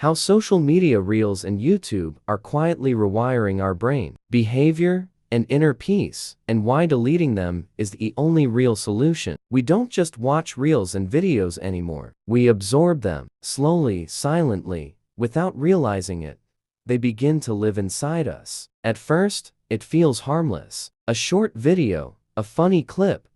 How social media reels and YouTube are quietly rewiring our brain, behavior, and inner peace, and why deleting them is the only real solution. We don't just watch reels and videos anymore. We absorb them, slowly, silently, without realizing it. They begin to live inside us. At first, it feels harmless. A short video, a funny clip,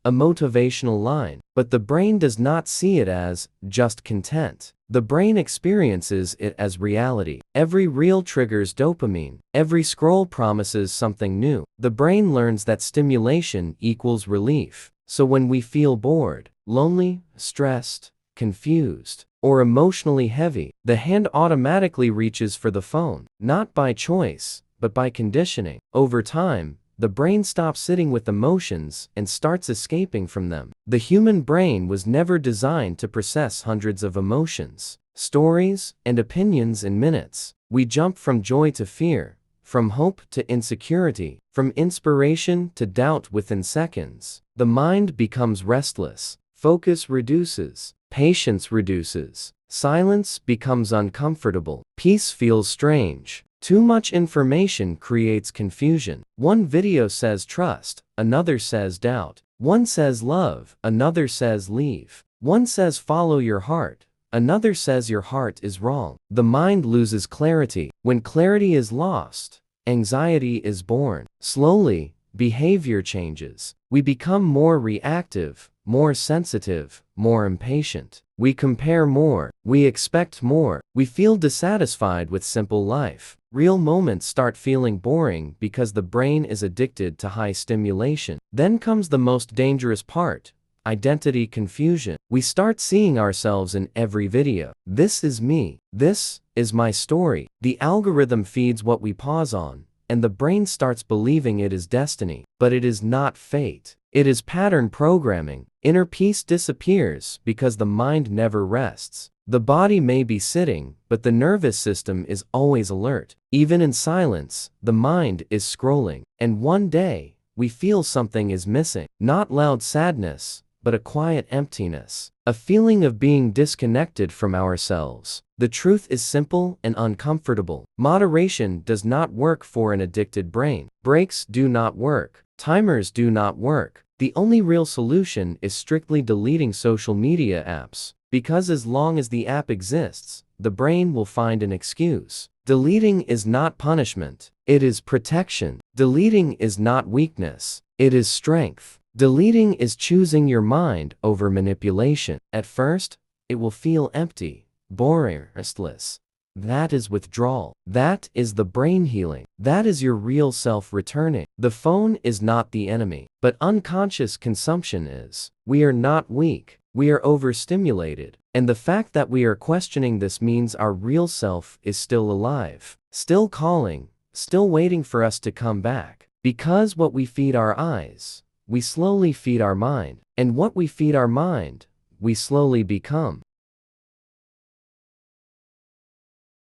a motivational line. But the brain does not see it as just content. The brain experiences it as reality. Every reel triggers dopamine. Every scroll promises something new. The brain learns that stimulation equals relief. So when we feel bored, lonely, stressed, confused, or emotionally heavy, the hand automatically reaches for the phone, not by choice, but by conditioning. Over time, the brain stops sitting with emotions and starts escaping from them. The human brain was never designed to process hundreds of emotions, stories, and opinions in minutes. We jump from joy to fear, from hope to insecurity, from inspiration to doubt within seconds. The mind becomes restless, focus reduces, patience reduces, silence becomes uncomfortable, peace feels strange. Too much information creates confusion. One video says trust, another says doubt. One says love, another says leave. One says follow your heart, another says your heart is wrong. The mind loses clarity. When clarity is lost, anxiety is born. Slowly, behavior changes. We become more reactive, more sensitive, more impatient. We compare more, we expect more, we feel dissatisfied with simple life. Real moments start feeling boring because the brain is addicted to high stimulation. Then comes the most dangerous part, identity confusion. We start seeing ourselves in every video. This is me. This is my story. The algorithm feeds what we pause on, and the brain starts believing it is destiny. But it is not fate. It is pattern programming. Inner peace disappears because the mind never rests. The body may be sitting, but the nervous system is always alert. Even in silence, the mind is scrolling. And one day, we feel something is missing. Not loud sadness, but a quiet emptiness. A feeling of being disconnected from ourselves. The truth is simple and uncomfortable. Moderation does not work for an addicted brain. Breaks do not work. Timers do not work. The only real solution is strictly deleting social media apps. Because as long as the app exists, the brain will find an excuse. Deleting is not punishment. It is protection. Deleting is not weakness. It is strength. Deleting is choosing your mind over manipulation. At first, it will feel empty, boring, restless. That is withdrawal. That is the brain healing. That is your real self returning. The phone is not the enemy, but unconscious consumption is. We are not weak. We are overstimulated. And the fact that we are questioning this means our real self is still alive, still calling, still waiting for us to come back. Because what we feed our eyes, we slowly feed our mind. And what we feed our mind, we slowly become.